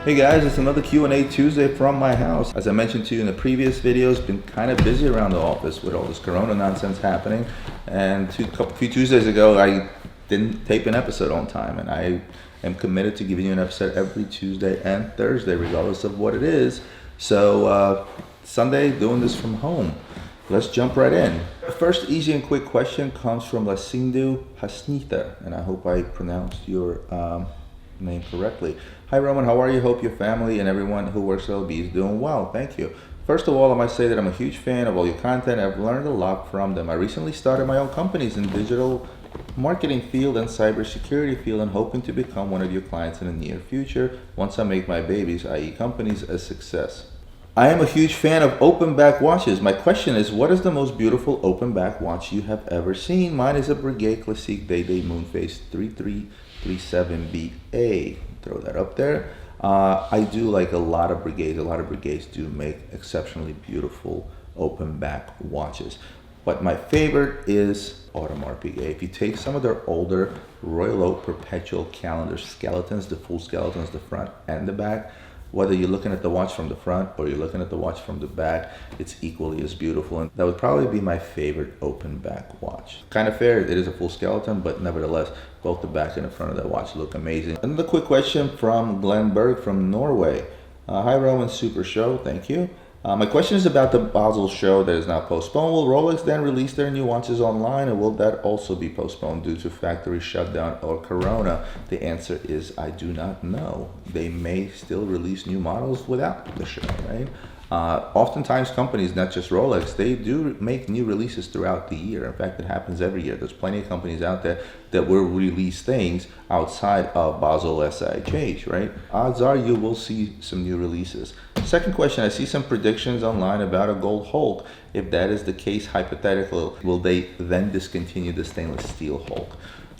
Hey guys, it's another Q&A Tuesday from my house. As I mentioned to you in the previous videos, been kind of busy around the office with all this Corona nonsense happening. And a few Tuesdays ago, I didn't tape an episode on time, and I am committed to giving you an episode every Tuesday and Thursday, regardless of what it is. So Sunday, doing this from home. Let's jump right in. The first easy and quick question comes from Lacindu Hasnita, and I hope I pronounced your name correctly. Hi Roman, how are you? Hope your family and everyone who works at LB is doing well. Thank you. First of all, I must say that I'm a huge fan of all your content. I've learned a lot from them. I recently started my own companies in digital marketing field and cybersecurity field, and hoping to become one of your clients in the near future once I make my babies, i.e. companies, a success. I am a huge fan of open back watches. My question is, what is the most beautiful open back watch you have ever seen? Mine is a Breguet Classique Day Moonface 3337BA. Throw that up there. I do like a lot of Breguets. A lot of Breguets do make exceptionally beautiful open back watches. But my favorite is Audemars Piguet. If you take some of their older Royal Oak Perpetual Calendar skeletons, the full skeletons, the front and the back, whether you're looking at the watch from the front or you're looking at the watch from the back, it's equally as beautiful. And that would probably be my favorite open back watch. Kind of fair, it is a full skeleton, but nevertheless, both the back and the front of that watch look amazing. Another quick question from Glenn Berg from Norway. Hi Roman, super show, thank you. My question is about the Basel show that is now postponed. Will Rolex then release their new watches online, or will that also be postponed due to factory shutdown or Corona? The answer is I do not know. They may still release new models without the show, right? Oftentimes companies, not just Rolex, they do make new releases throughout the year. In fact, it happens every year. There's plenty of companies out there that will release things outside of Basel SIH, right? Odds are you will see some new releases. Second question, I see some predictions online about a gold Hulk. If that is the case, hypothetical, will they then discontinue the stainless steel Hulk?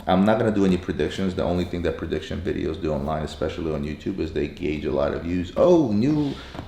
I'm not going to do any predictions. The only thing that prediction videos do online, especially on YouTube, is they gauge a lot of views. Oh,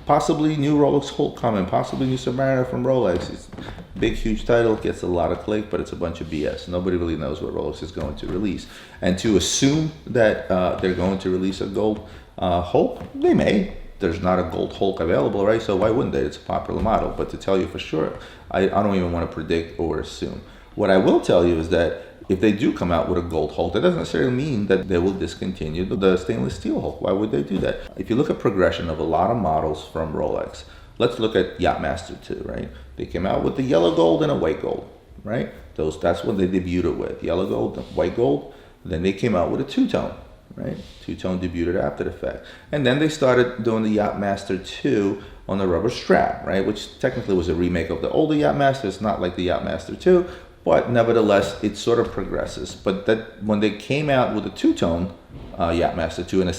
possibly new Rolex Hulk coming, possibly new Submariner from Rolex. It's a big, huge title, gets a lot of click, but it's a bunch of BS. Nobody really knows what Rolex is going to release. And to assume that they're going to release a gold Hulk, they may. There's not a gold Hulk available, right? So why wouldn't they? It's a popular model. But to tell you for sure, I don't even want to predict or assume. What I will tell you is that if they do come out with a gold Hulk, that doesn't necessarily mean that they will discontinue the stainless steel Hulk. Why would they do that? If you look at progression of a lot of models from Rolex, let's look at Yachtmaster 2, right? They came out with the yellow gold and a white gold, right? That's what they debuted it with, yellow gold, white gold. Then they came out with a two-tone, right? Two-tone debuted after the fact. And then they started doing the Yachtmaster 2 on the rubber strap, right? Which technically was a remake of the older Yachtmaster. It's not like the Yachtmaster 2. But nevertheless, it sort of progresses. But that when they came out with a two-tone Yachtmaster 2 and I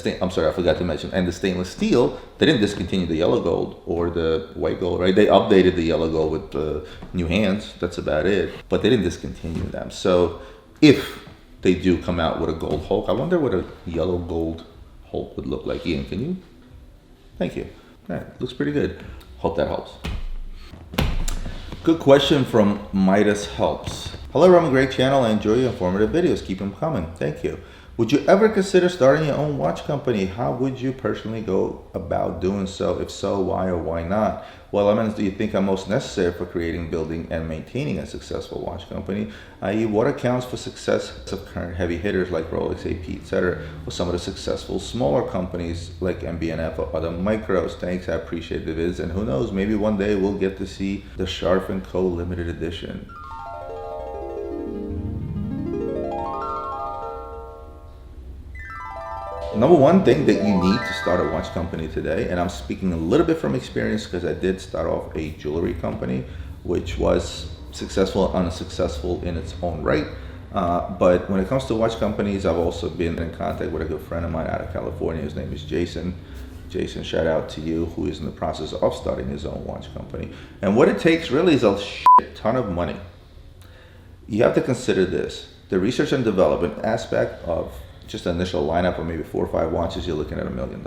forgot to mention, and the stainless steel, they didn't discontinue the yellow gold or the white gold, right? They updated the yellow gold with the new hands. That's about it. But they didn't discontinue them. So if they do come out with a gold Hulk, I wonder what a yellow gold Hulk would look like. Ian, can you? Thank you. All right, looks pretty good. Hope that helps. Good question from Midas Helps. Hello Roman, great channel. I enjoy your informative videos. Keep them coming. Thank you. Would you ever consider starting your own watch company? How would you personally go about doing so? If so, why or why not? What elements do you think are most necessary for creating, building, and maintaining a successful watch company? I.e., what accounts for success of current heavy hitters like Rolex, AP, etc., or some of the successful smaller companies like MB&F or other micros? Thanks, I appreciate the vids, and who knows, maybe one day we'll get to see the Sharf & Co. limited edition. Number one thing that you need to start a watch company today, and I'm speaking a little bit from experience because I did start off a jewelry company, which was successful and unsuccessful in its own right. But when it comes to watch companies, I've also been in contact with a good friend of mine out of California. His name is Jason. Jason, shout out to you, who is in the process of starting his own watch company. And what it takes really is a shit ton of money. You have to consider this. The research and development aspect of just an initial lineup of maybe 4 or 5 watches, you're looking at $1 million.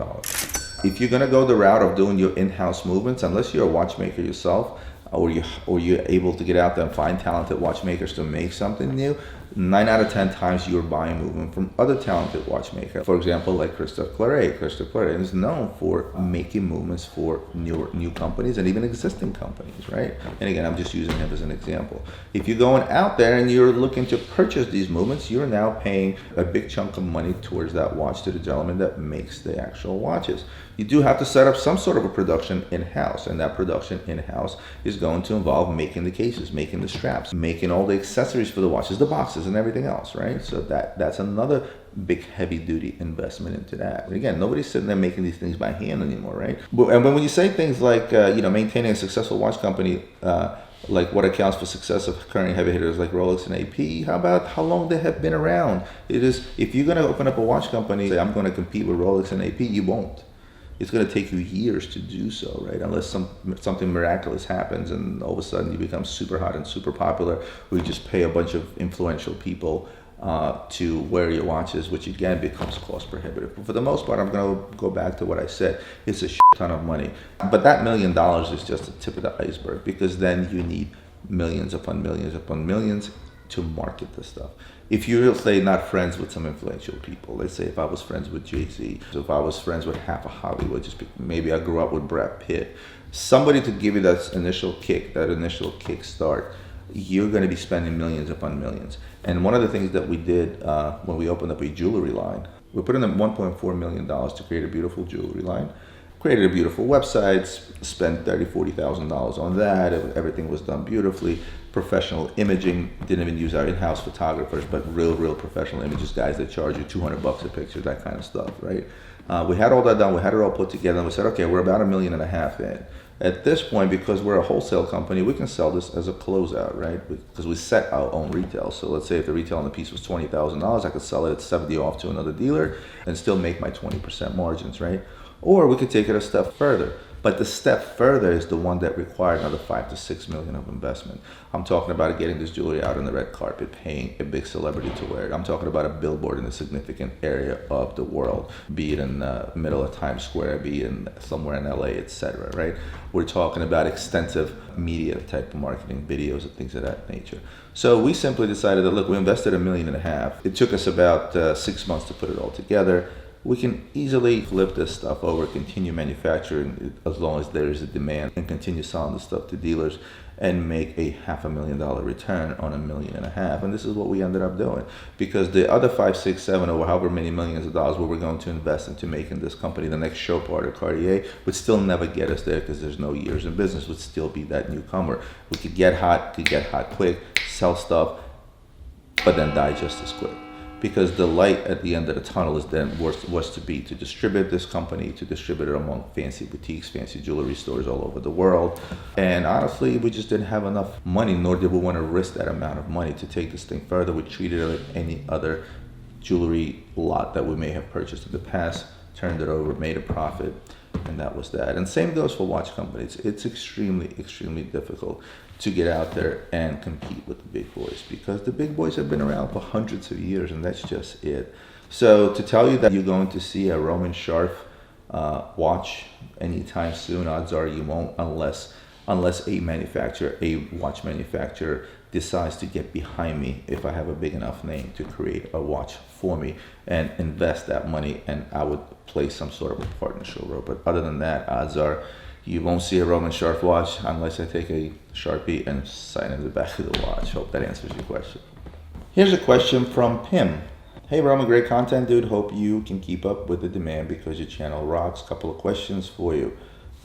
If you're gonna go the route of doing your in-house movements, unless you're a watchmaker yourself, or you're able to get out there and find talented watchmakers to make something new, 9 out of 10 times you're buying movement from other talented watchmakers. For example, like Christophe Claret. Christophe Claret is known for making movements for new companies and even existing companies, right? And again, I'm just using him as an example. If you're going out there and you're looking to purchase these movements, you're now paying a big chunk of money towards that watch to the gentleman that makes the actual watches. You do have to set up some sort of a production in-house, and that production in-house is going to involve making the cases, making the straps, making all the accessories for the watches, the boxes and everything else, right? So that's another big heavy-duty investment into that. And again, nobody's sitting there making these things by hand anymore, right? And when you say things like, maintaining a successful watch company, like what accounts for success of current heavy hitters like Rolex and AP, how about how long they have been around? It is, if you're going to open up a watch company, say, I'm going to compete with Rolex and AP, you won't. It's going to take you years to do so, right? Unless something miraculous happens and all of a sudden you become super hot and super popular, or you just pay a bunch of influential people to wear your watches, which again becomes cost prohibitive. But for the most part, I'm going to go back to what I said. It's a shit ton of money. But that $1 million is just the tip of the iceberg, because then you need millions upon millions upon millions to market this stuff. If you're, say, not friends with some influential people, let's say if I was friends with Jay-Z, so if I was friends with half of Hollywood, maybe I grew up with Brad Pitt, somebody to give you that initial kick start, you're going to be spending millions upon millions. And one of the things that we did when we opened up a jewelry line, we put in $1.4 million to create a beautiful jewelry line. Created a beautiful website, spent $30,000, $40,000 on that. Everything was done beautifully. Professional imaging, didn't even use our in-house photographers, but real professional images, guys that charge you $200 a picture, that kind of stuff, right? We had all that done, we had it all put together, and we said, okay, we're about $1.5 million in. At this point, because we're a wholesale company, we can sell this as a closeout, right? Because we set our own retail. So let's say if the retail on the piece was $20,000, I could sell it at $70 off to another dealer and still make my 20% margins, right? Or we could take it a step further. But the step further is the one that required another $5 to $6 million of investment. I'm talking about getting this jewelry out on the red carpet, paying a big celebrity to wear it. I'm talking about a billboard in a significant area of the world, be it in the middle of Times Square, be it in somewhere in LA, etc. Right? We're talking about extensive media type of marketing, videos and things of that nature. So we simply decided that, look, we invested $1.5 million. It took us about 6 months to put it all together. We can easily flip this stuff over, continue manufacturing as long as there is a demand, and continue selling the stuff to dealers and make a $500,000 return on $1.5 million. And this is what we ended up doing, because the other 5, 6, 7, or however many millions of dollars we were going to invest into making this company, the next show part of Cartier, would still never get us there, because there's no years in business, would still be that newcomer. We could get hot quick, sell stuff, but then die just as quick. Because the light at the end of the tunnel is then was to be to distribute this company, to distribute it among fancy boutiques, fancy jewelry stores all over the world. And honestly, we just didn't have enough money, nor did we want to risk that amount of money to take this thing further. We treated it like any other jewelry lot that we may have purchased in the past, turned it over, made a profit, and that was that. And same goes for watch companies. It's extremely difficult to get out there and compete with the big boys, because the big boys have been around for hundreds of years, and that's just it. So to tell you that you're going to see a Roman Sharf watch anytime soon, odds are you won't, unless a watch manufacturer decides to get behind me if I have a big enough name to create a watch for me and invest that money, and I would play some sort of a partnership role. But other than that, odds are you won't see a Roman Sharf watch unless I take a Sharpie and sign in the back of the watch. Hope that answers your question. Here's a question from Pim. Hey Roman, great content, dude. Hope you can keep up with the demand because your channel rocks. Couple of questions for you.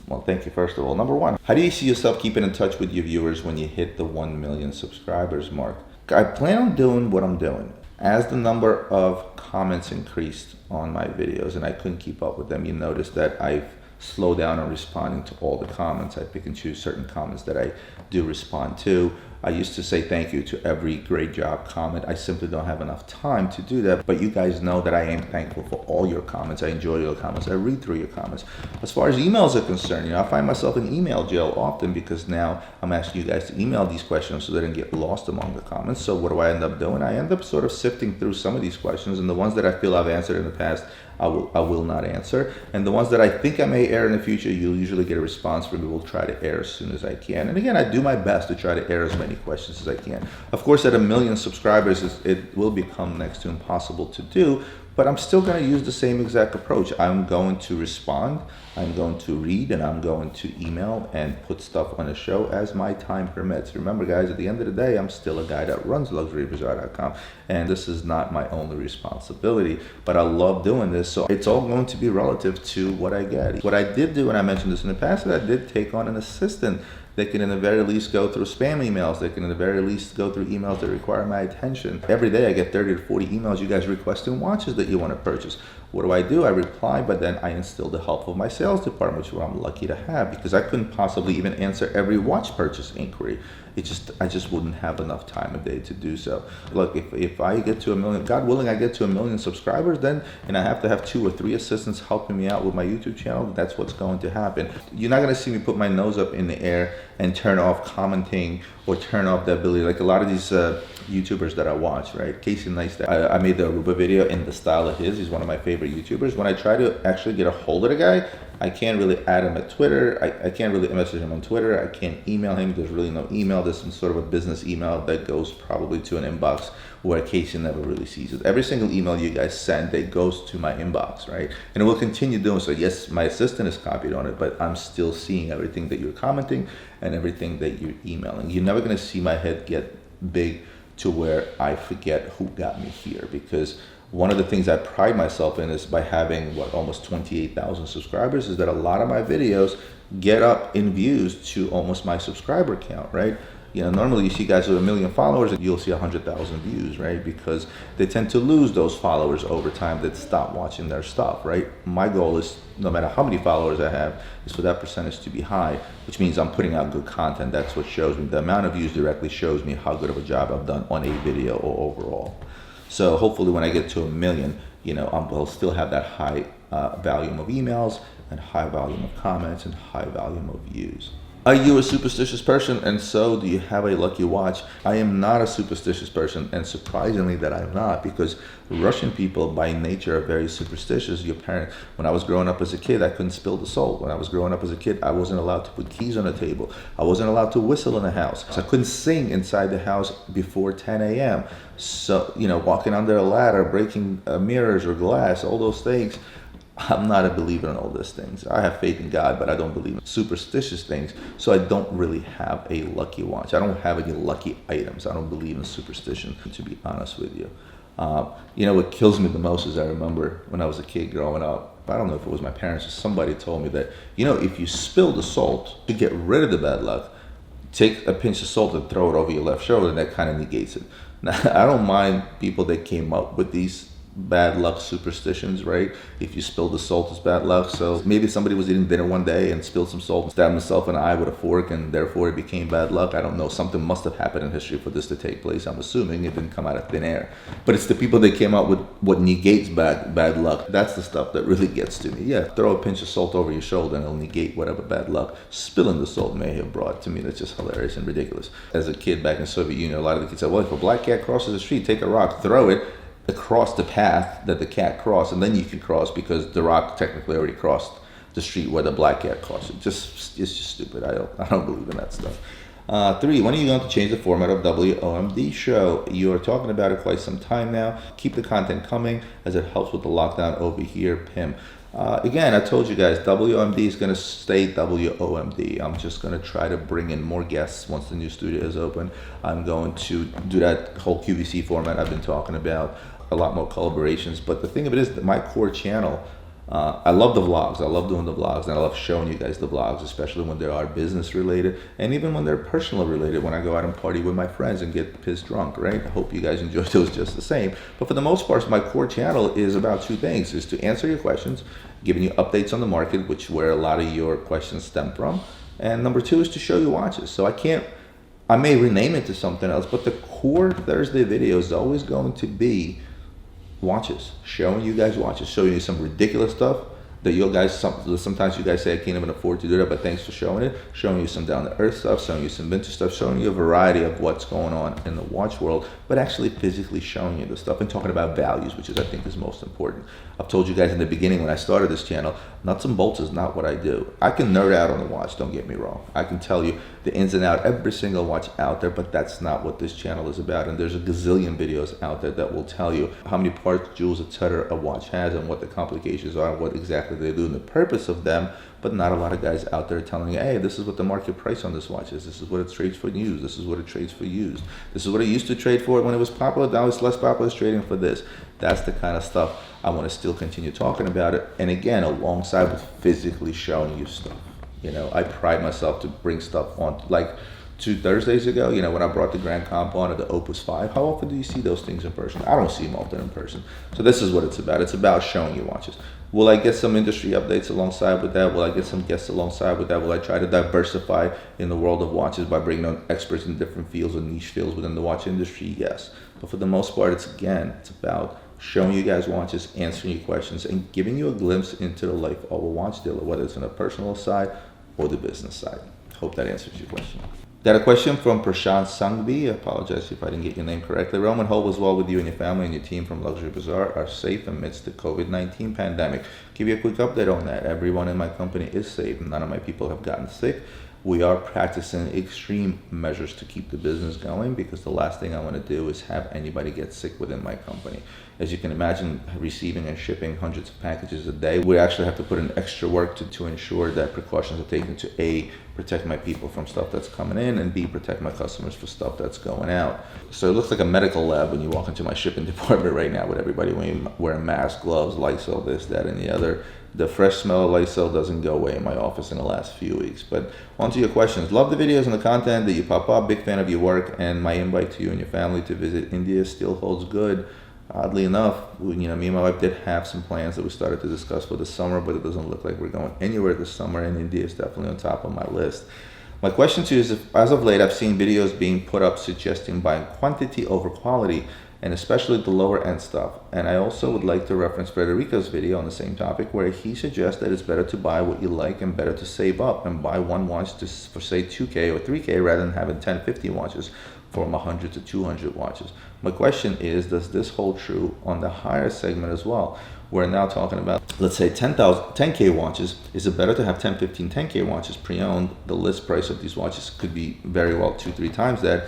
Well, thank you first of all. Number one, how do you see yourself keeping in touch with your viewers when you hit the 1 million subscribers mark? I plan on doing what I'm doing. As the number of comments increased on my videos and I couldn't keep up with them, you notice that I've slowed down on responding to all the comments. I pick and choose certain comments that I do respond to. I used to say thank you to every great job comment. I simply don't have enough time to do that, but you guys know that I am thankful for all your comments. I enjoy your comments. I read through your comments. As far as emails are concerned, I find myself in email jail often, because now I'm asking you guys to email these questions so they don't get lost among the comments. So what do I end up doing? I end up sort of sifting through some of these questions, and the ones that I feel I've answered in the past, I will not answer. And the ones that I think I may air in the future, you'll usually get a response from me. We'll try to air as soon as I can. And again, I do my best to try to air as many questions as I can. Of course, at 1 million subscribers, it will become next to impossible to do, but I'm still going to use the same exact approach. I'm going to respond, I'm going to read, and I'm going to email and put stuff on the show as my time permits. Remember, guys, at the end of the day, I'm still a guy that runs luxurybazaar.com, and this is not my only responsibility, but I love doing this, so it's all going to be relative to what I get. What I did do, and I mentioned this in the past, is I did take on an assistant. They can in the very least go through spam emails. They can in the very least go through emails that require my attention. Every day I get 30 to 40 emails, you guys requesting watches that you want to purchase. What do? I reply, but then I instill the help of my sales department, which I'm lucky to have, because I couldn't possibly even answer every watch purchase inquiry. I just wouldn't have enough time a day to do so. Look, if I get to 1 million, God willing, I get to 1 million subscribers, then, and I have to have 2 or 3 assistants helping me out with my YouTube channel, that's what's going to happen. You're not going to see me put my nose up in the air and turn off commenting or turn off the ability, like a lot of these YouTubers that I watch, right? Casey Neistat, I made the Aruba video in the style of his. He's one of my favorite YouTubers. When I try to actually get a hold of the guy, I can't really add him at Twitter. I can't really message him on Twitter. I can't email him. There's really no email. There's some sort of a business email that goes probably to an inbox where Casey never really sees it. Every single email you guys send, it goes to my inbox, right? And it will continue doing so. Yes, my assistant is copied on it, but I'm still seeing everything that you're commenting and everything that you're emailing. You're never going to see my head get big to where I forget who got me here, because one of the things I pride myself in is by having almost 28,000 subscribers, is that a lot of my videos get up in views to almost my subscriber count, right? You know, normally you see guys with 1 million followers and you'll see 100,000 views, right? Because they tend to lose those followers over time that stop watching their stuff, right? My goal is, no matter how many followers I have, is for that percentage to be high, which means I'm putting out good content. That's what shows me. The amount of views directly shows me how good of a job I've done on a video or overall. So hopefully when I get to 1 million, you know, I'll still have that high volume of emails and high volume of comments and high volume of views. Are you a superstitious person, and so do you have a lucky watch? I am not a superstitious person, and surprisingly that I'm not, because Russian people by nature are very superstitious. When I was growing up as a kid, I couldn't spill the salt. When I was growing up as a kid, I wasn't allowed to put keys on the table. I wasn't allowed to whistle in the house. I couldn't sing inside the house before 10 a.m. So, you know, walking under a ladder, breaking mirrors or glass, all those things. I'm not a believer in all these things. I have faith in God, but I don't believe in superstitious things. So I don't really have a lucky watch. I don't have any lucky items. I don't believe in superstition, to be honest with you. You know, what kills me the most is I remember when I was a kid growing up, I don't know if it was my parents or somebody told me that, you know, if you spill the salt to get rid of the bad luck, take a pinch of salt and throw it over your left shoulder, and that kind of negates it. Now, I don't mind people that came up with these bad luck superstitions, right? If you spill the salt, it's bad luck. So maybe somebody was eating dinner one day and spilled some salt and stabbed himself in the eye with a fork, and therefore it became bad luck. I don't know. Something must have happened in history for this to take place. I'm assuming it didn't come out of thin air. But it's the people that came out with what negates bad luck. That's the stuff that really gets to me. Yeah, throw a pinch of salt over your shoulder and it'll negate whatever bad luck spilling the salt may have brought. To me, that's just hilarious and ridiculous. As a kid back in Soviet Union, a lot of the kids said, well, if a black cat crosses the street, take a rock, throw it across the path that the cat crossed, and then you can cross, because the rock technically already crossed the street where the black cat crossed. It's just stupid. I don't believe in that stuff. 3, when are you going to change the format of WOMD show? You're talking about it quite some time now. Keep the content coming, as it helps with the lockdown over here, Pim. Again, I told you guys, WOMD is going to stay WOMD. I'm just going to try to bring in more guests once the new studio is open. I'm going to do that whole QVC format I've been talking about, a lot more collaborations. But the thing of it is that my core channel, I love the vlogs. I love doing the vlogs, and I love showing you guys the vlogs, especially when they are business related, and even when they're personal related, when I go out and party with my friends and get pissed drunk, right? I hope you guys enjoy those just the same. But for the most part, my core channel is about 2 things: is to answer your questions, giving you updates on the market, which where a lot of your questions stem from, and number 2 is to show you watches. So I may rename it to something else, but the core Thursday video is always going to be watches, showing you guys watches, showing you some ridiculous stuff that you guys, sometimes you guys say I can't even afford to do that, but thanks for showing you some down to earth stuff, showing you some vintage stuff, showing you a variety of what's going on in the watch world, but actually physically showing you the stuff and talking about values, which is, I think, is most important. I've told you guys in the beginning when I started this channel, nuts and bolts is not what I do. I can nerd out on the watch, don't get me wrong. I can tell you the ins and out, every single watch out there, but that's not what this channel is about. And there's a gazillion videos out there that will tell you how many parts, jewels, etc. a watch has and what the complications are, and what exactly they do and the purpose of them, but not a lot of guys out there telling you, hey, this is what the market price on this watch is, this is what it trades for used, this is what it trades for used, this is what it used to trade for when it was popular, now it's less popular, it's trading for this. That's the kind of stuff I want to still continue talking about it, and again, alongside with physically showing you stuff. You know, I pride myself to bring stuff on, like 2 Thursdays ago, you know, when I brought the Grand Compound or the Opus 5, how often do you see those things in person? I don't see them often in person. So this is what it's about. It's about showing you watches. Will I get some industry updates alongside with that? Will I get some guests alongside with that? Will I try to diversify in the world of watches by bringing on experts in different fields or niche fields within the watch industry? Yes. But for the most part, it's about showing you guys watches, answering your questions, and giving you a glimpse into the life of a watch dealer, whether it's on the personal side or the business side. Hope that answers your question. Got a question from Prashant Sangvi. I apologize if I didn't get your name correctly. Roman, hope as well with you and your family and your team from Luxury Bazaar are safe amidst the COVID-19 pandemic. Give you a quick update on that. Everyone in my company is safe. None of my people have gotten sick. We are practicing extreme measures to keep the business going, because the last thing I want to do is have anybody get sick within my company. As you can imagine, receiving and shipping hundreds of packages a day, we actually have to put in extra work to ensure that precautions are taken to A, protect my people from stuff that's coming in, and B, protect my customers for stuff that's going out. So it looks like a medical lab when you walk into my shipping department right now, with everybody wearing masks, gloves, Lysol, this, that, and the other. The fresh smell of Lysol doesn't go away in my office in the last few weeks. But on to your questions. Love the videos and the content that you pop up. Big fan of your work, and my invite to you and your family to visit India still holds good. Oddly enough, me and my wife did have some plans that we started to discuss for the summer, but it doesn't look like we're going anywhere this summer, and India is definitely on top of my list. My question to you is, if, as of late, I've seen videos being put up suggesting buying quantity over quality, and especially the lower end stuff. And I also would like to reference Federico's video on the same topic, where he suggests that it's better to buy what you like and better to save up and buy one watch for say 2K or 3K rather than having 10, 15 watches from 100 to 200 watches. My question is, does this hold true on the higher segment as well? We're now talking about, let's say 10K watches. Is it better to have 10, 15, 10K watches pre-owned? The list price of these watches could be very well 2-3 times that,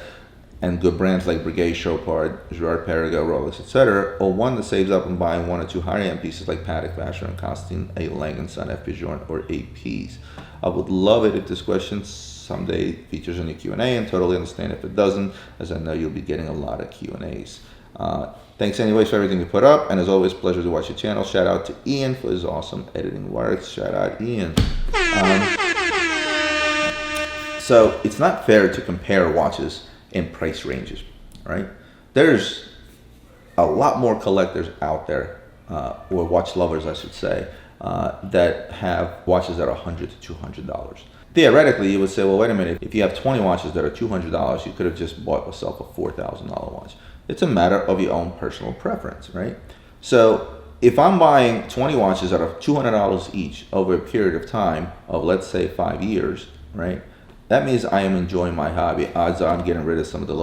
and good brands like Breguet, Chopard, Girard-Perregaux, Rolex, etc., or one that saves up and buying 1 or 2 higher-end pieces like Patek Vacheron and Constantine, A. Lang & Son, F. Journe, or APs. I would love it if this question someday features in the Q&A, and totally understand if it doesn't, as I know you'll be getting a lot of Q&As. Thanks anyways for everything you put up, and as always, pleasure to watch your channel. Shout out to Ian for his awesome editing work. Shout out Ian. So it's not fair to compare watches in price ranges, right? There's a lot more collectors out there, or watch lovers, I should say, that have watches that are $100 to $200. Theoretically, you would say, well, wait a minute, if you have 20 watches that are $200, you could have just bought yourself a $4,000 watch. It's a matter of your own personal preference, right? So if I'm buying 20 watches that are $200 each over a period of time of, let's say, 5 years, right? That means I am enjoying my hobby. Odds are I'm getting rid of some of the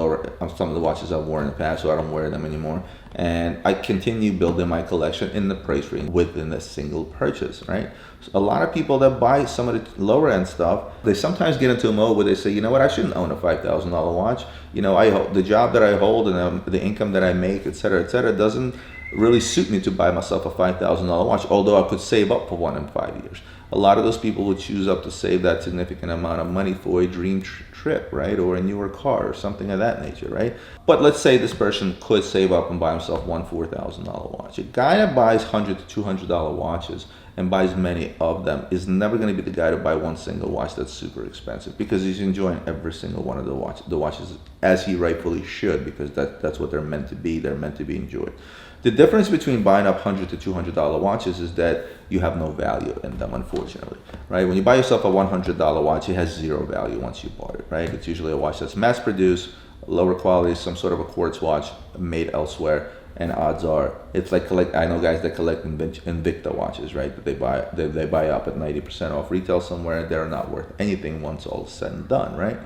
watches I've worn in the past, so I don't wear them anymore. And I continue building my collection in the price range within a single purchase, right? So a lot of people that buy some of the lower end stuff, they sometimes get into a mode where they say, you know what, I shouldn't own a $5,000 watch. You know, the job that I hold and the income that I make, et cetera, doesn't really suit me to buy myself a $5,000 watch, although I could save up for one in 5 years. A lot of those people would choose up to save that significant amount of money for a dream trip, right? Or a newer car or something of that nature, right? But let's say this person could save up and buy himself one $4,000 watch. A guy that buys $100 to $200 watches and buys many of them is never going to be the guy to buy one single watch that's super expensive, because he's enjoying every single one of the watches as he rightfully should, because that's what they're meant to be. They're meant to be enjoyed. The difference between buying up $100 to $200 watches is that you have no value in them, unfortunately, right? When you buy yourself a $100 watch, it has zero value once you bought it, right? It's usually a watch that's mass-produced, lower quality, some sort of a quartz watch made elsewhere, and odds are it's like I know guys that collect Invicta watches, right? That they buy up at 90% off retail somewhere, and they're not worth anything once all is said and done, right?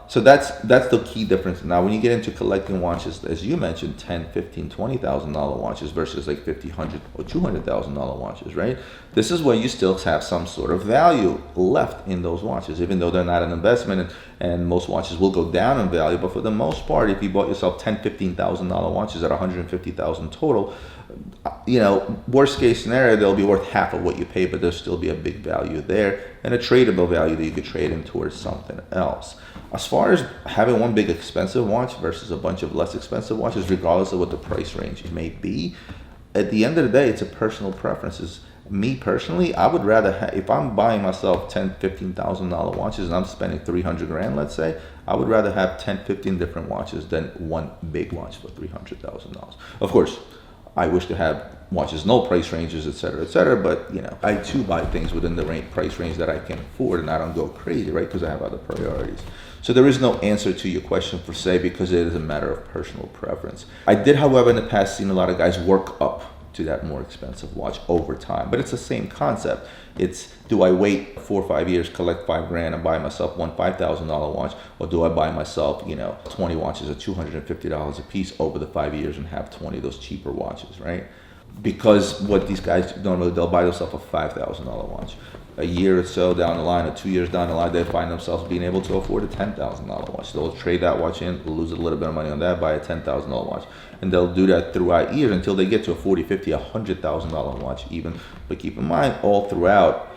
So that's the key difference. Now, when you get into collecting watches, as you mentioned, $10, $15, $20,000 watches versus like $50, $100, or $200,000 watches, right? This is where you still have some sort of value left in those watches, even though they're not an investment, and most watches will go down in value. But for the most part, if you bought yourself $10, $15,000 watches at $150,000 total, worst case scenario, they'll be worth half of what you pay, but there'll still be a big value there and a tradable value that you could trade in towards something else. As far as having one big expensive watch versus a bunch of less expensive watches, regardless of what the price range may be, at the end of the day, it's a personal preference. Me personally, I would rather if I'm buying myself $10,000, $15,000 watches and I'm spending $300,000, let's say, I would rather have 10, 15 different watches than one big watch for $300,000. Of course, I wish to have watches, no price ranges, etc., but I too buy things within the price range that I can afford, and I don't go crazy, right? Because I have other priorities. So there is no answer to your question per se, because it is a matter of personal preference. I did, however, in the past seen a lot of guys work up to that more expensive watch over time, but it's the same concept. It's, do I wait 4 or 5 years, collect $5,000 and buy myself one $5,000 watch, or do I buy myself 20 watches at $250 a piece over the 5 years and have 20 of those cheaper watches, right? Because what these guys normally, they'll buy themselves a $5,000 watch. A year or so down the line, or 2 years down the line, they find themselves being able to afford a $10,000 watch. They'll trade that watch in, lose a little bit of money on that, buy a $10,000 watch. And they'll do that throughout years until they get to a $40,000, $50,000, $100,000 watch even. But keep in mind, all throughout,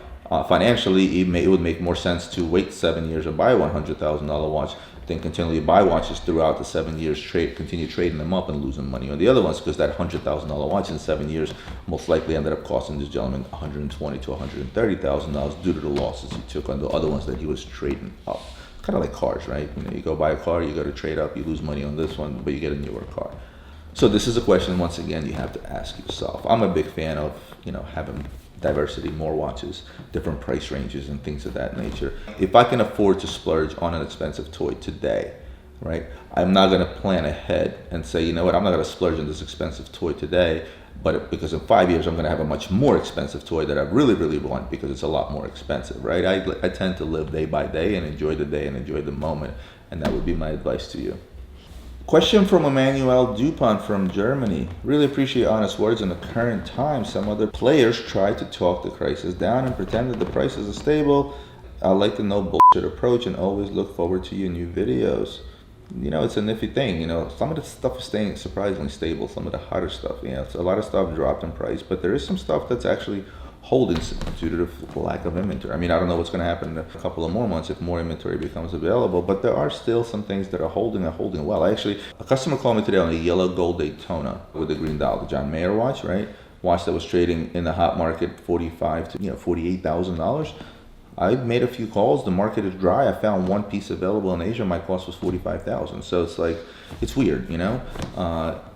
financially, it would make more sense to wait 7 years and buy a $100,000 watch than continually buy watches throughout the 7 years, continue trading them up and losing money on the other ones, because that $100,000 watch in 7 years most likely ended up costing this gentleman $120,000 to $130,000 due to the losses he took on the other ones that he was trading up. Kind of like cars, right? You go buy a car, you got to trade up, you lose money on this one, but you get a newer car. So this is a question, once again, you have to ask yourself. I'm a big fan of, having diversity, more watches, different price ranges and things of that nature. If I can afford to splurge on an expensive toy today, right, I'm not going to plan ahead and say, I'm not going to splurge on this expensive toy today, but because in 5 years I'm going to have a much more expensive toy that I really, really want because it's a lot more expensive, right? I tend to live day by day and enjoy the day and enjoy the moment, and that would be my advice to you. Question from Emmanuel Dupont from Germany. Really appreciate honest words in the current time. Some other players try to talk the prices down and pretend that the prices are stable. I like the no bullshit approach and always look forward to your new videos. It's a nifty thing. Some of the stuff is staying surprisingly stable. Some of the hotter stuff, it's a lot of stuff dropped in price, but there is some stuff that's actually holding due to the lack of inventory. I don't know what's going to happen in a couple of more months if more inventory becomes available, but there are still some things that are holding well. Actually, a customer called me today on a yellow gold Daytona with the green dial, the John Mayer watch, right? Watch that was trading in the hot market $45,000 to $48,000. I made a few calls. The market is dry. I found one piece available in Asia. My cost was $45,000. So it's like, it's weird, Now,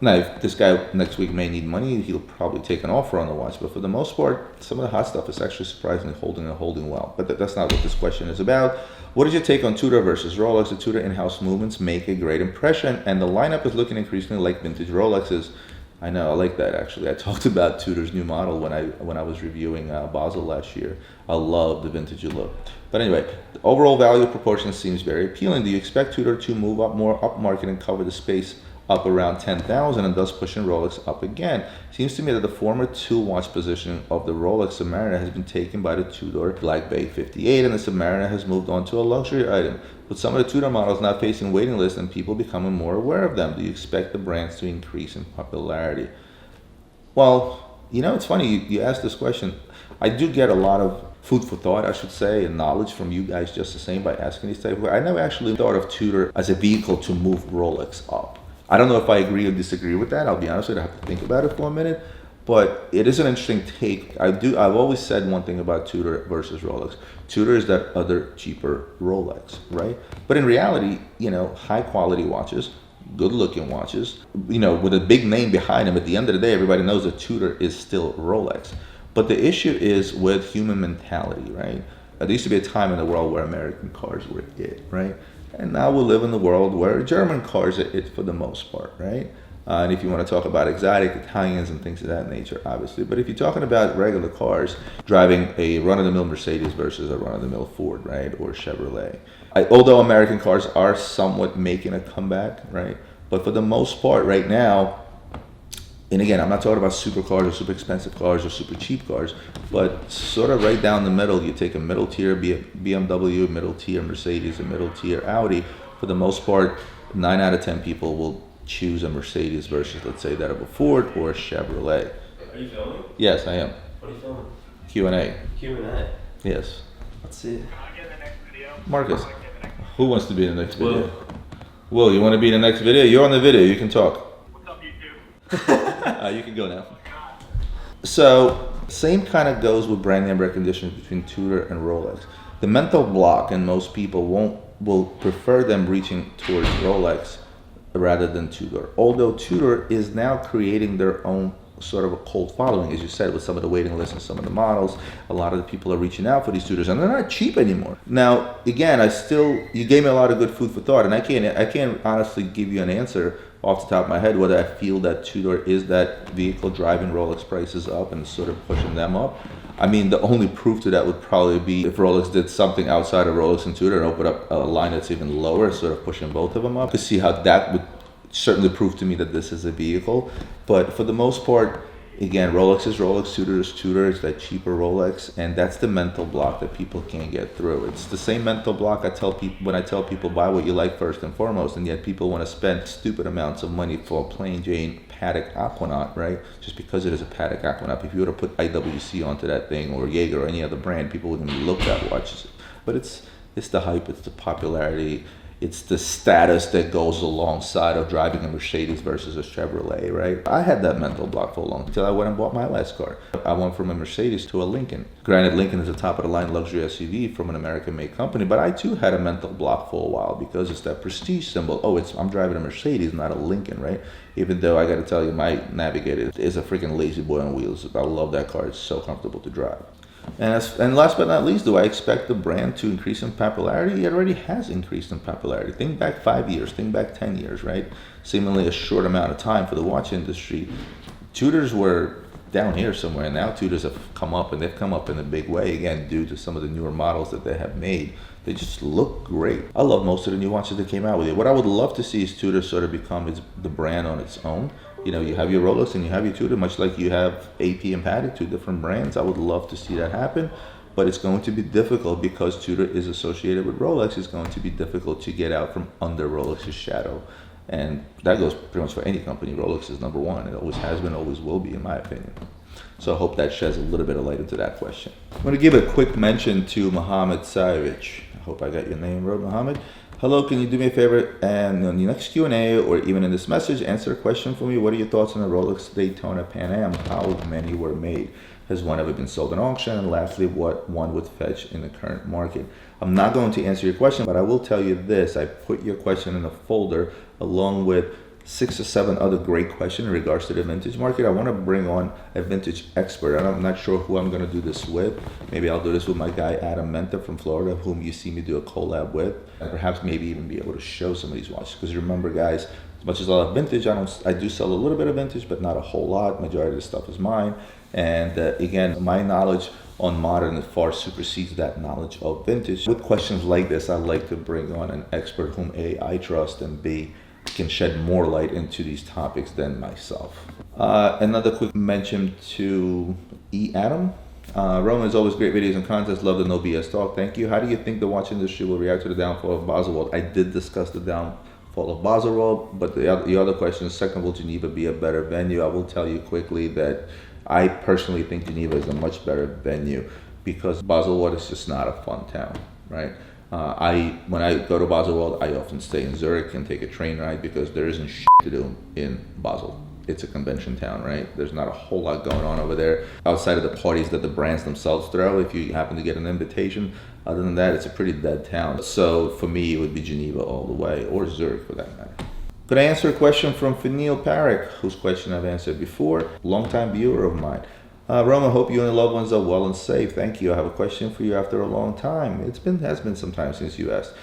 if this guy next week may need money, he'll probably take an offer on the watch. But for the most part, some of the hot stuff is actually surprisingly holding well. But that's not what this question is about. What is your take on Tudor versus Rolex? The Tudor in-house movements make a great impression, and the lineup is looking increasingly like vintage Rolexes. I know, I like that actually. I talked about Tudor's new model when I was reviewing Basel last year. I love the vintage look. But anyway, the overall value proportion seems very appealing. Do you expect Tudor to move up more upmarket and cover the space up around 10,000 and thus pushing Rolex up again? Seems to me that the former two-watch position of the Rolex Submariner has been taken by the Tudor Black Bay 58, and the Submariner has moved on to a luxury item. With some of the Tudor models now facing waiting lists and people becoming more aware of them, do you expect the brands to increase in popularity? Well, it's funny you asked this question. I do get a lot of food for thought, I should say, and knowledge from you guys just the same by asking these type of. I never actually thought of Tudor as a vehicle to move Rolex up. I don't know if I agree or disagree with that. I'll be honest with you, I have to think about it for a minute. But it is an interesting take. I've always said one thing about Tudor versus Rolex. Tudor is that other cheaper Rolex, right? But in reality, high quality watches, good looking watches, with a big name behind them. At the end of the day, everybody knows that Tudor is still Rolex. But the issue is with human mentality, right? There used to be a time in the world where American cars were it, right? And now we live in the world where German cars are it for the most part, right? And if you want to talk about exotic Italians and things of that nature, obviously. But if you're talking about regular cars, driving a run-of-the-mill Mercedes versus a run-of-the-mill Ford, right, or Chevrolet. Although American cars are somewhat making a comeback, right, but for the most part right now, and again, I'm not talking about super cars or super expensive cars or super cheap cars, but sort of right down the middle, you take a middle tier BMW, middle tier Mercedes, a middle tier Audi. For the most part, 9 out of 10 people will choose a Mercedes versus, let's say, that of a Ford or a Chevrolet. Are you filming? Yes, I am. What are you filming? Q&A. Q&A? Yes. Let's see. Marcus, who wants to be in the next video? Will, you want to be in the next video? You're on the video, you can talk. What's up, YouTube? You can go now. So, same kind of goes with brand name recognition between Tudor and Rolex. The mental block, and most people will prefer them reaching towards Rolex rather than Tudor. Although Tudor is now creating their own sort of a cult following, as you said, with some of the waiting lists and some of the models. A lot of the people are reaching out for these Tudors, and they're not cheap anymore. Now, again, you gave me a lot of good food for thought, and I can't honestly give you an answer off the top of my head whether I feel that Tudor is that vehicle driving Rolex prices up and sort of pushing them up. I mean, the only proof to that would probably be if Rolex did something outside of Rolex and Tudor and opened up a line that's even lower, sort of pushing both of them up, to see how that would certainly prove to me that this is a vehicle. But for the most part, again, Rolex is Rolex, Tudor is Tudor, it's that cheaper Rolex, and that's the mental block that people can't get through. It's the same mental block I tell people when I tell people buy what you like first and foremost, and yet people want to spend stupid amounts of money for a plain Jane Patek Aquanaut, right? Just because it is a Patek Aquanaut. If you were to put IWC onto that thing, or Jaeger or any other brand, people wouldn't even look at watches. But it's the hype, it's the popularity, it's the status that goes alongside of driving a Mercedes versus a Chevrolet, right? I had that mental block for a long time until I went and bought my last car. I went from a Mercedes to a Lincoln. Granted, Lincoln is a top-of-the-line luxury SUV from an American-made company, but I too had a mental block for a while because it's that prestige symbol. Oh, I'm driving a Mercedes, not a Lincoln, right? Even though I got to tell you, my Navigator is a freaking lazy boy on wheels. I love that car. It's so comfortable to drive. And last but not least, do I expect the brand to increase in popularity? It already has increased in popularity. Think back 5 years, think back 10 years, right? Seemingly a short amount of time for the watch industry. Tudors were down here somewhere, and now Tudors have come up, and they've come up in a big way, again, due to some of the newer models that they have made. They just look great. I love most of the new watches that came out with it. What I would love to see is Tudor sort of become the brand on its own. You know, you have your Rolex and you have your Tudor, much like you have AP and Patek, two different brands. I would love to see that happen, but it's going to be difficult because Tudor is associated with Rolex. It's going to be difficult to get out from under Rolex's shadow. And that goes pretty much for any company. Rolex is number one. It always has been, always will be, in my opinion. So I hope that sheds a little bit of light into that question. I'm going to give a quick mention to Mohammed Sayevich. I hope I got your name right, Mohammed. Hello, can you do me a favor and on the next Q&A or even in this message, answer a question for me? What are your thoughts on the Rolex Daytona Pan Am? How many were made? Has one ever been sold in auction? And lastly, what one would fetch in the current market? I'm not going to answer your question, but I will tell you this. I put your question in a folder along with 6 or 7 other great questions in regards to the vintage market. I want to bring on a vintage expert. I'm not sure who I'm going to do this with. Maybe I'll do this with my guy Adam Menta from Florida, whom you see me do a collab with, and perhaps maybe even be able to show some of these watches. Because remember, guys, as much as I love vintage, I do sell a little bit of vintage, but not a whole lot. Majority of the stuff is mine. And again, my knowledge on modern far supersedes that knowledge of vintage. With questions like this, I like to bring on an expert whom A, I trust, and B, can shed more light into these topics than myself. Another quick mention to E. Adam. Roman, is always great videos and contests. Love the no BS talk. Thank you. How do you think the watch industry will react to the downfall of Baselworld? I did discuss the downfall of Baselworld, but the other question is, second, will Geneva be a better venue? I will tell you quickly that I personally think Geneva is a much better venue because Baselworld is just not a fun town, right? When I go to Baselworld, I often stay in Zurich and take a train ride because there isn't shit to do in Basel. It's a convention town, right? There's not a whole lot going on over there outside of the parties that the brands themselves throw if you happen to get an invitation. Other than that, it's a pretty dead town. So for me, it would be Geneva all the way, or Zurich for that matter. Could I answer a question from Fanil Parekh, whose question I've answered before? Longtime viewer of mine. Roma, hope you and your loved ones are well and safe. Thank you. I have a question for you after a long time. Has been some time since you asked.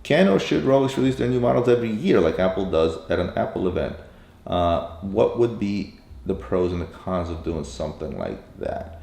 Can or should Rolex release their new models every year like Apple does at an Apple event? What would be the pros and the cons of doing something like that?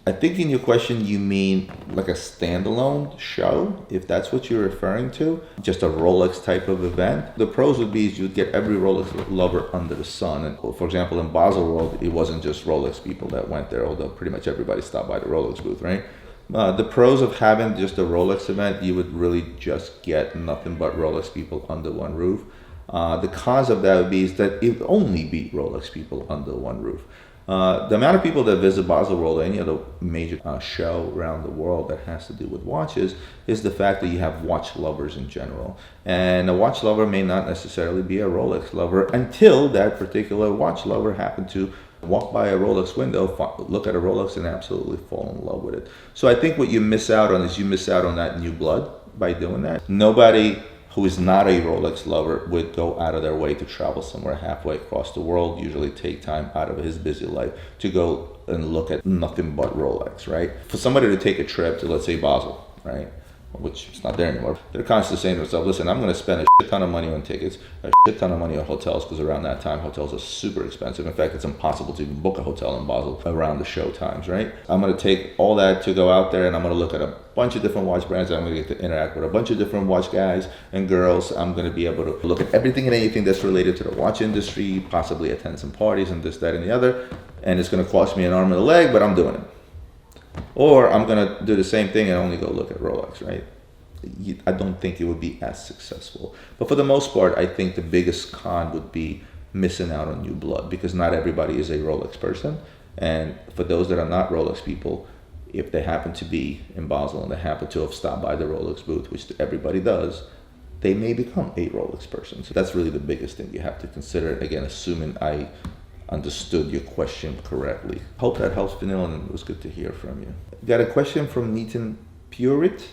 I think in your question you mean like a standalone show, if that's what you're referring to, just a Rolex type of event. The pros would be is you'd get every Rolex lover under the sun. And for example, in Baselworld, it wasn't just Rolex people that went there, although pretty much everybody stopped by the Rolex booth, right? The pros of having just a Rolex event, you would really just get nothing but Rolex people under one roof. The cons of that would be is that it would only be Rolex people under one roof. The amount of people that visit Baselworld or any other major show around the world that has to do with watches is the fact that you have watch lovers in general. And a watch lover may not necessarily be a Rolex lover until that particular watch lover happened to walk by a Rolex window, look at a Rolex and absolutely fall in love with it. So I think what you miss out on is you miss out on that new blood by doing that. Nobody who is not a Rolex lover would go out of their way to travel somewhere halfway across the world, usually take time out of his busy life to go and look at nothing but Rolex, right? For somebody to take a trip to, let's say, Basel, right? Which is not there anymore. They're constantly saying to themselves, listen, I'm going to spend a shit ton of money on tickets, a shit ton of money on hotels, because around that time, hotels are super expensive. In fact, it's impossible to even book a hotel in Basel around the show times, right? I'm going to take all that to go out there and I'm going to look at a bunch of different watch brands. I'm going to get to interact with a bunch of different watch guys and girls. I'm going to be able to look at everything and anything that's related to the watch industry, possibly attend some parties and this, that, and the other. And it's going to cost me an arm and a leg, but I'm doing it. Or I'm going to do the same thing and only go look at Rolex, right? I don't think it would be as successful. But for the most part, I think the biggest con would be missing out on new blood, because not everybody is a Rolex person. And for those that are not Rolex people, if they happen to be in Basel and they happen to have stopped by the Rolex booth, which everybody does, they may become a Rolex person. So that's really the biggest thing you have to consider. Again, assuming I understood your question correctly. Hope that helps, Vanilla, and it was good to hear from you. Got a question from Nitin Purit.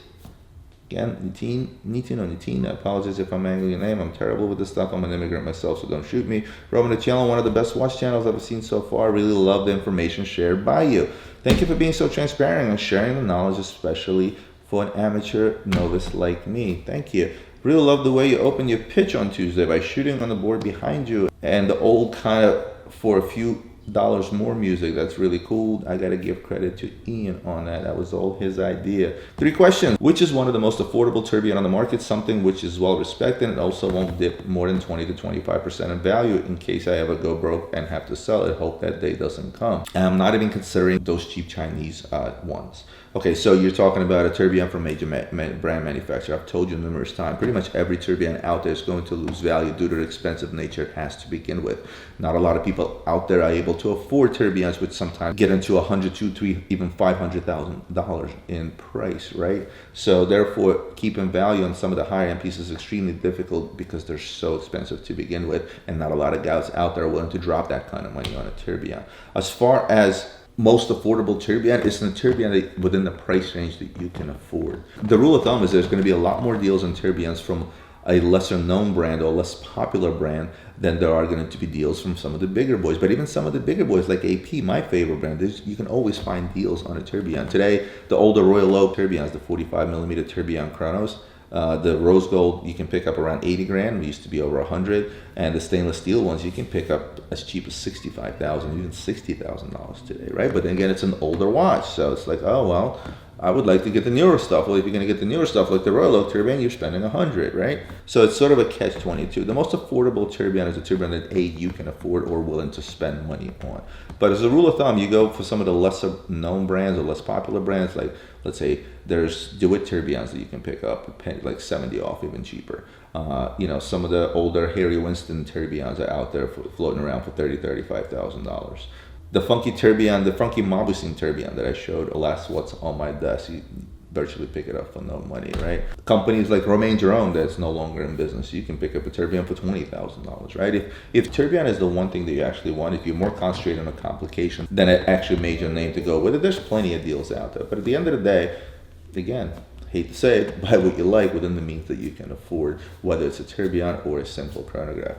Again, Nitin, I apologize if I'm angling your name. I'm terrible with this stuff. I'm an immigrant myself, so don't shoot me. Roman channel, one of the best watch channels I've seen so far. I really love the information shared by you. Thank you for being so transparent and sharing the knowledge, especially for an amateur novice like me. Thank you. Really love the way you opened your pitch on Tuesday by shooting on the board behind you and the old kind of for a few dollars more music. That's really cool. I gotta give credit to Ian on that. That was all his idea. 3 questions. Which is one of the most affordable tourbillon on the market? Something which is well respected and also won't dip more than 20 to 25% in value in case I ever go broke and have to sell it. Hope that day doesn't come. And I'm not even considering those cheap Chinese ones. Okay, so you're talking about a tourbillon from major brand manufacturer. I've told you numerous times, pretty much every tourbillon out there is going to lose value due to the expensive nature it has to begin with. Not a lot of people out there are able to afford tourbillons, which sometimes get into $100,000, $200,000, $300,000, even $500,000 in price, right? So therefore, keeping value on some of the higher end pieces is extremely difficult because they're so expensive to begin with, and not a lot of guys out there are willing to drop that kind of money on a tourbillon. As far as most affordable tourbillon, it's a tourbillon within the price range that you can afford. The rule of thumb is there's going to be a lot more deals on tourbillons from a lesser known brand or less popular brand than there are going to be deals from some of the bigger boys. But even some of the bigger boys like AP, my favorite brand, you can always find deals on a tourbillon. Today, the older Royal Oak tourbillons, the 45mm tourbillon chronos, the rose gold you can pick up around 80 grand. We used to be over 100, and the stainless steel ones you can pick up as cheap as $65,000, even $60,000 today, right? But then again, it's an older watch, so it's like, oh well, I would like to get the newer stuff. Well, if you're going to get the newer stuff like the Royal Oak tourbillon, you're spending 100, right? So it's sort of a catch-22. The most affordable tourbillon is a tourbillon that you can afford or willing to spend money on. But as a rule of thumb, you go for some of the lesser known brands or less popular brands, like let's say there's DeWitt tourbillons that you can pick up, like 70 off, even cheaper. Some of the older Harry Winston tourbillons are out there floating around for $30,000, $35,000. The funky tourbillon, the funky Mauboussin tourbillon that I showed last, what's on my desk, you virtually pick it up for no money, right? Companies like Romain Jerome that's no longer in business, you can pick up a tourbillon for $20,000, right? If tourbillon is the one thing that you actually want, if you're more concentrated on a complication than an actual major name to go with it, there's plenty of deals out there. But at the end of the day, again, hate to say it, buy what you like within the means that you can afford, whether it's a tourbillon or a simple chronograph.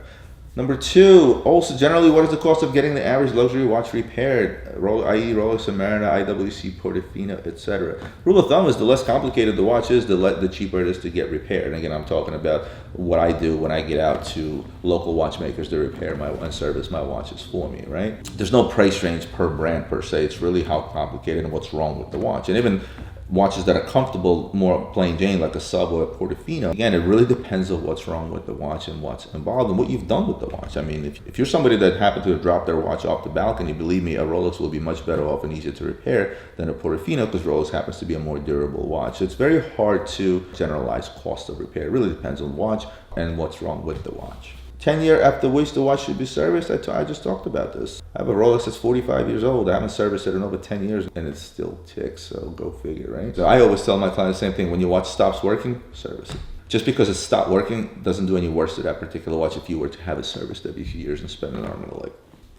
Number 2, also generally, what is the cost of getting the average luxury watch repaired, i.e. Rolex and IWC, Portofino, etc. Rule of thumb is the less complicated the watch is, the cheaper it is to get repaired. And again, I'm talking about what I do when I get out to local watchmakers to repair and service my watches for me, right? There's no price range per brand per se. It's really how complicated and what's wrong with the watch. And even watches that are comfortable, more plain Jane, like a Sub or a Portofino. Again, it really depends on what's wrong with the watch and what's involved and what you've done with the watch. I mean, if you're somebody that happened to have dropped their watch off the balcony, believe me, a Rolex will be much better off and easier to repair than a Portofino, because Rolex happens to be a more durable watch. So it's very hard to generalize cost of repair. It really depends on the watch and what's wrong with the watch. 10 years after which the watch should be serviced, I just talked about this. I have a Rolex that's 45 years old. I haven't serviced it in over 10 years and it still ticks, so go figure, right? So I always tell my clients the same thing. When your watch stops working, service it. Just because it stopped working doesn't do any worse to that particular watch if you were to have it serviced every few years and spend an arm and a leg.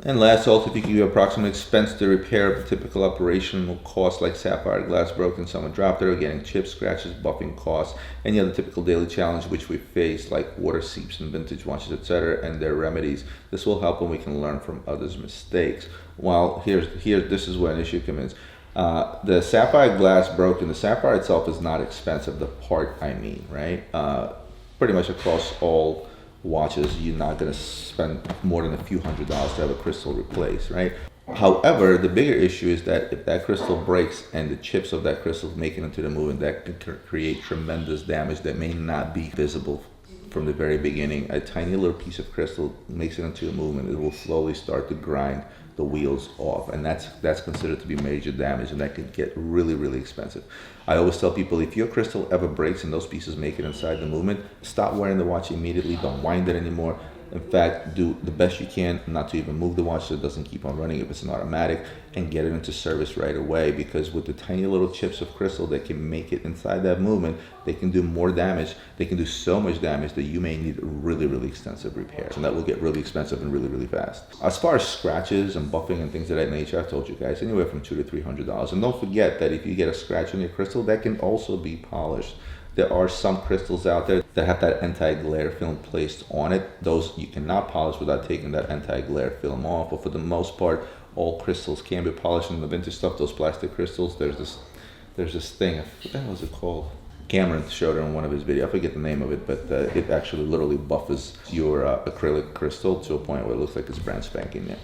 And last, also, if you give you approximate expense to repair a typical operational cost like sapphire glass broken, someone dropped it, or getting chips, scratches, buffing costs, any other typical daily challenge which we face like water seeps in vintage watches, etc., and their remedies. This will help when we can learn from others' mistakes. Well, this is where an issue comes in. The sapphire glass broken, the sapphire itself is not expensive, the part I mean, right? Pretty much across all watches, you're not going to spend more than a few $100s to have a crystal replaced, right? However, the bigger issue is that if that crystal breaks and the chips of that crystal make it into the movement, that can create tremendous damage that may not be visible from the very beginning. A tiny little piece of crystal makes it into a movement, it will slowly start to grind the wheels off, and that's considered to be major damage, and that can get really, really expensive. I always tell people, if your crystal ever breaks and those pieces make it inside the movement, stop wearing the watch immediately. Don't wind it anymore. In fact, do the best you can not to even move the watch so it doesn't keep on running if it's an automatic, and get it into service right away, because with the tiny little chips of crystal that can make it inside that movement, they can do more damage. They can do so much damage that you may need really, really extensive repairs, and that will get really expensive and really, really fast. As far as scratches and buffing and things of that nature, I've told you guys, anywhere from $200 to $300. And don't forget that if you get a scratch on your crystal, that can also be polished. There are some crystals out there that have that anti-glare film placed on it. Those you cannot polish without taking that anti-glare film off. But for the most part, all crystals can be polished. In the vintage stuff, those plastic crystals, there's this thing, what the hell is it called? Cameron showed it in one of his videos. I forget the name of it, but it actually literally buffers your acrylic crystal to a point where it looks like it's brand spanking new.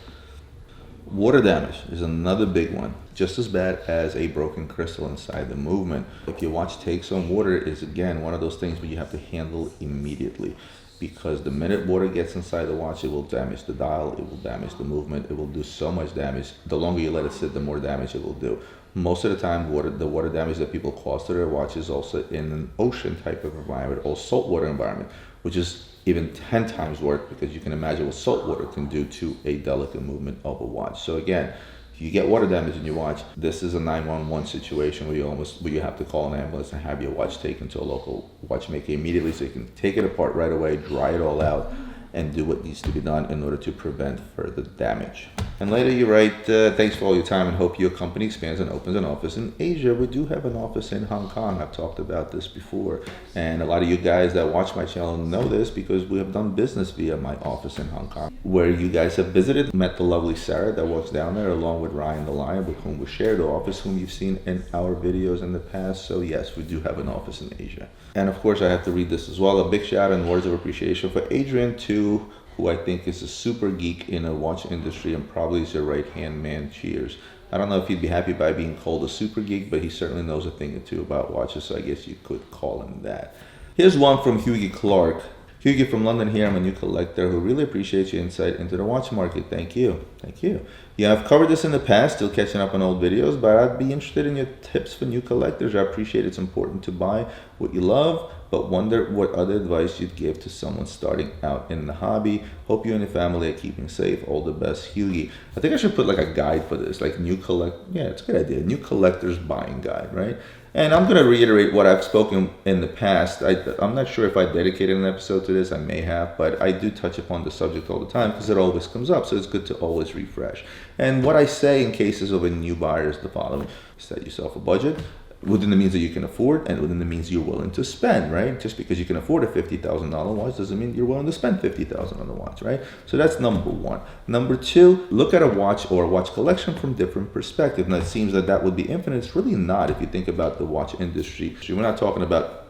Water damage is another big one, just as bad as a broken crystal inside the movement. If your watch takes on water, is again one of those things where you have to handle immediately, because the minute water gets inside the watch, it will damage the dial, it will damage the movement, it will do so much damage. The longer you let it sit, the more damage it will do. Most of the time, the water damage that people cause to their watch is also in an ocean type of environment or saltwater environment, which is even 10 times worse, because you can imagine what salt water can do to a delicate movement of a watch. So again, if you get water damage in your watch, this is a 911 situation where you have to call an ambulance and have your watch taken to a local watchmaker immediately, so you can take it apart right away, dry it all out, and do what needs to be done in order to prevent further damage. And later you write, thanks for all your time and hope your company expands and opens an office in Asia. We do have an office in Hong Kong. I've talked about this before. And a lot of you guys that watch my channel know this, because we have done business via my office in Hong Kong, where you guys have visited, met the lovely Sarah that works down there, along with Ryan the Lion, with whom we share the office, whom you've seen in our videos in the past. So yes, we do have an office in Asia. And of course, I have to read this as well. A big shout out and words of appreciation for Adrian too, who I think is a super geek in the watch industry and probably is your right-hand man. Cheers. I don't know if he'd be happy by being called a super geek, but he certainly knows a thing or two about watches, so I guess you could call him that. Here's one from Hughie Clark. Hughie from London here. I'm a new collector who really appreciates your insight into the watch market. Thank you. Thank you. Yeah, I've covered this in the past, still catching up on old videos, but I'd be interested in your tips for new collectors. I appreciate it's important to buy what you love, but wonder what other advice you'd give to someone starting out in the hobby. Hope you and your family are keeping safe. All the best, Hughie. I think I should put like a guide for this, like yeah, it's a good idea. New collector's buying guide, right? And I'm going to reiterate what I've spoken in the past. I'm not sure if I dedicated an episode to this. I may have, but I do touch upon the subject all the time because it always comes up. So it's good to always refresh. And what I say in cases of a new buyer is the following. Set yourself a budget. within the means that you can afford and within the means you're willing to spend, right? Just because you can afford a $50,000 watch doesn't mean you're willing to spend $50,000 on the watch, right? So that's number one. Number two, look at a watch or a watch collection from different perspectives. Now it seems that that would be infinite. It's really not if you think about the watch industry. We're not talking about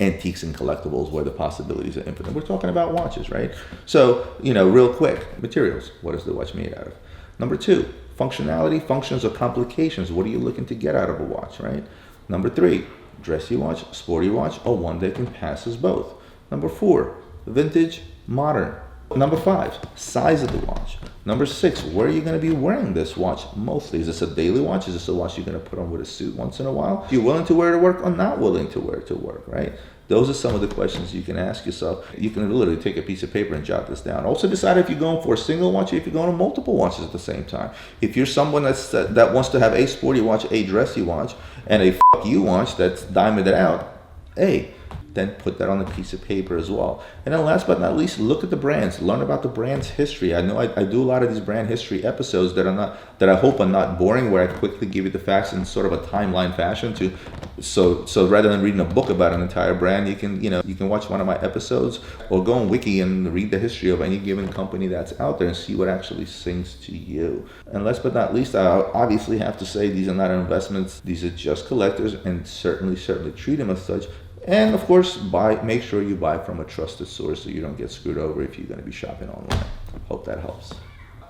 antiques and collectibles where the possibilities are infinite. We're talking about watches, right? So, real quick, materials. What is the watch made out of? Number two, functionality, functions, or complications. What are you looking to get out of a watch, right? Number three, dressy watch, sporty watch, or one that can pass as both. Number four, vintage, modern. Number five, size of the watch. Number six, where are you going to be wearing this watch mostly? Is this a daily watch? Is this a watch you're going to put on with a suit once in a while? Are you willing to wear it to work or not willing to wear it to work, right? Those are some of the questions you can ask yourself. You can literally take a piece of paper and jot this down. Also decide if you're going for a single watch or if you're going to multiple watches at the same time. If you're someone that wants to have a sporty watch, a dressy watch, and a fuck you watch that's diamonded out, then put that on a piece of paper as well. And then last but not least, look at the brands. Learn about the brand's history. I know I do a lot of these brand history episodes that I hope are not boring, where I quickly give you the facts in sort of a timeline fashion so rather than reading a book about an entire brand, you can watch one of my episodes or go on Wiki and read the history of any given company that's out there and see what actually sings to you. And last but not least, I obviously have to say these are not investments. These are just collectors, and certainly treat them as such. And of course, make sure you buy from a trusted source so you don't get screwed over if you're going to be shopping online. Hope that helps.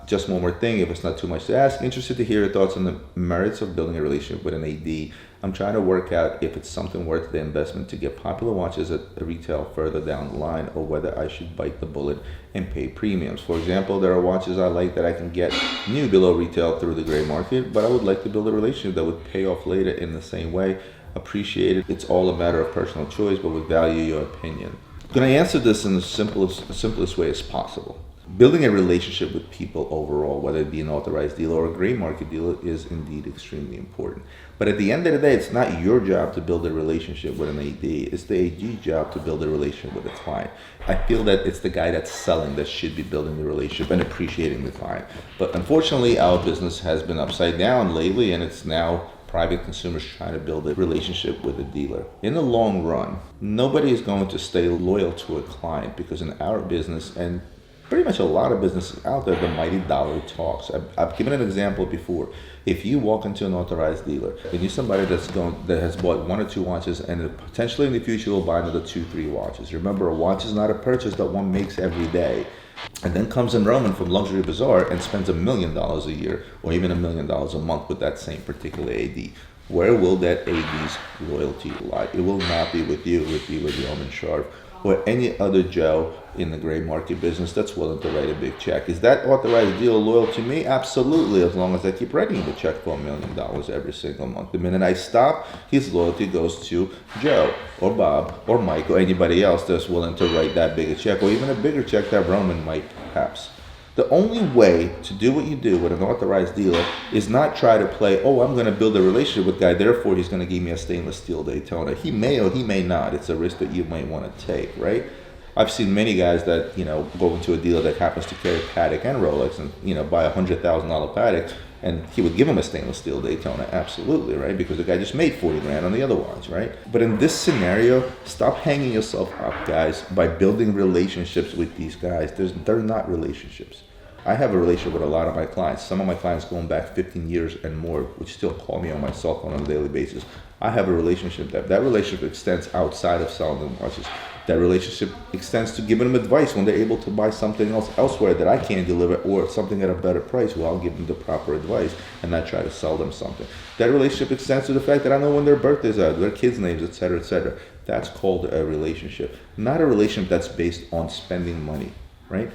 Just one more thing, if it's not too much to ask, interested to hear your thoughts on the merits of building a relationship with an AD. I'm trying to work out if it's something worth the investment to get popular watches at retail further down the line, or whether I should bite the bullet and pay premiums. For example, there are watches I like that I can get new below retail through the gray market, but I would like to build a relationship that would pay off later in the same way. Appreciate it. It's all a matter of personal choice, but would value your opinion. I'm going to answer this in the simplest way as possible. Building a relationship with people overall, whether it be an authorized dealer or a gray market dealer, is indeed extremely important. But at the end of the day, it's not your job to build a relationship with an AD. It's the AD's job to build a relationship with a client. I feel that it's the guy that's selling that should be building the relationship and appreciating the client. But unfortunately, our business has been upside down lately, and it's now private consumers trying to build a relationship with a dealer. In the long run, nobody is going to stay loyal to a client, because in our business, and pretty much a lot of businesses out there, the mighty dollar talks. I've given an example before. If you walk into an authorized dealer and you're somebody that has bought one or two watches, and potentially in the future will buy another 2-3 watches. Remember, a watch is not a purchase that one makes every day. And then comes in Roman from Luxury Bazaar and spends $1 million a year or even $1 million a month with that same particular AD. Where will that AD's loyalty lie? It will not be with you. It will be with romansharf or any other Joe in the gray market business that's willing to write a big check. Is that authorized dealer loyal to me? Absolutely, as long as I keep writing the check for $1 million every single month. The minute I stop, his loyalty goes to Joe or Bob or Mike or anybody else that's willing to write that bigger check, or even a bigger check that Roman might perhaps. The only way to do what you do with an authorized dealer is not try to play, I'm going to build a relationship with guy, therefore he's going to give me a stainless steel Daytona. He may or he may not. It's a risk that you might want to take, right? I've seen many guys that, go into a dealer that happens to carry Patek and Rolex and, buy a $100,000 Patek, and he would give him a stainless steel Daytona, absolutely, right? Because the guy just made 40 grand on the other watch, right? But in this scenario, stop hanging yourself up, guys, by building relationships with these guys. They're not relationships. I have a relationship with a lot of my clients. Some of my clients going back 15 years and more, which still call me on my cell phone on a daily basis. I have a relationship. That relationship extends outside of selling them watches. That relationship extends to giving them advice when they're able to buy something else elsewhere that I can't deliver, or something at a better price. Well, I'll give them the proper advice and not try to sell them something. That relationship extends to the fact that I know when their birthdays are, their kids' names, etc., etc. That's called a relationship. Not a relationship that's based on spending money, right?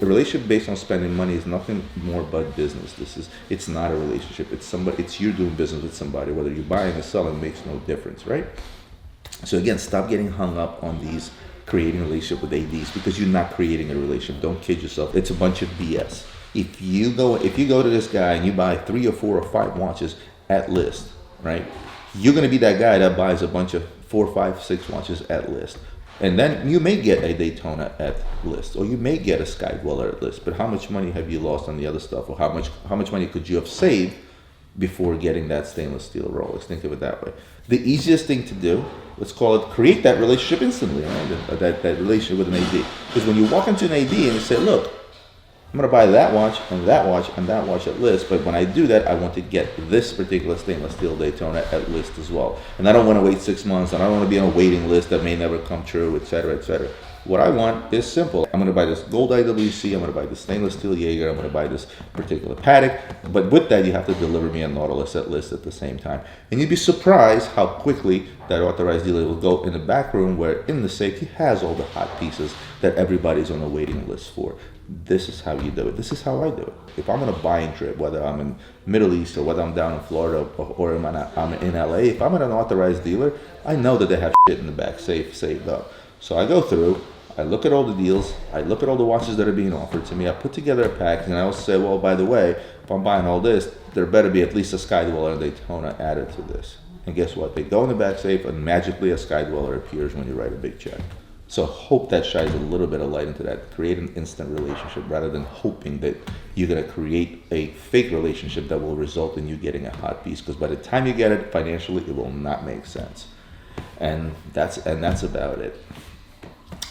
A relationship based on spending money is nothing more but business. It's not a relationship. It's you doing business with somebody. Whether you're buying or selling makes no difference, right? So again, stop getting hung up on these creating a relationship with ADs, because you're not creating a relationship. Don't kid yourself. It's a bunch of BS. If you go to this guy and you buy 3 or 4 or 5 watches at list, right? You're going to be that guy that buys a bunch of 4, 5, 6 watches at list. And then you may get a Daytona at list, or you may get a Sky Dweller at list, but how much money have you lost on the other stuff, or how much money could you have saved before getting that stainless steel Rolex. Think of it that way. The easiest thing to do, let's call it, create that relationship instantly, right? that relationship with an AD. Because when you walk into an AD and you say, look, I'm going to buy that watch and that watch and that watch at list, but when I do that, I want to get this particular stainless steel Daytona at list as well. And I don't want to wait 6 months, and I don't want to be on a waiting list that may never come true, etc., etc. What I want is simple. I'm going to buy this gold IWC, I'm going to buy this stainless steel Jaeger, I'm going to buy this particular Patek, but with that, you have to deliver me a Nautilus at list at the same time. And you'd be surprised how quickly that authorized dealer will go in the back room where in the safe he has all the hot pieces that everybody's on a waiting list for. This is how you do it. This is how I do it. If I'm on a buying trip, whether I'm in Middle East or whether I'm down in Florida or I'm in LA, if I'm at an authorized dealer, I know that they have shit in the back safe saved up. So I go through, I look at all the deals, I look at all the watches that are being offered to me, I put together a package, and I also say, well, by the way, if I'm buying all this, there better be at least a Skydweller and Daytona added to this. And guess what? They go in the back safe and magically a Skydweller appears when you write a big check. So hope that shines a little bit of light into that. Create an instant relationship rather than hoping that you're going to create a fake relationship that will result in you getting a hot piece. Because by the time you get it, financially, it will not make sense. And that's about it.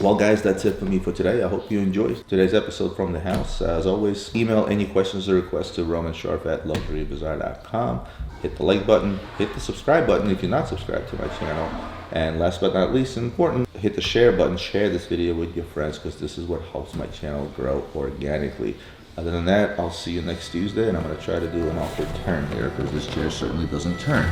Well, guys, that's it for me for today. I hope you enjoyed today's episode from the house. As always, email any questions or requests to romansharf@luxurybazaar.com. Hit the like button, hit the subscribe button if you're not subscribed to my channel. And last but not least important, hit the share button. Share this video with your friends because this is what helps my channel grow organically. Other than that, I'll see you next Tuesday, and I'm going to try to do an awkward turn here because this chair certainly doesn't turn.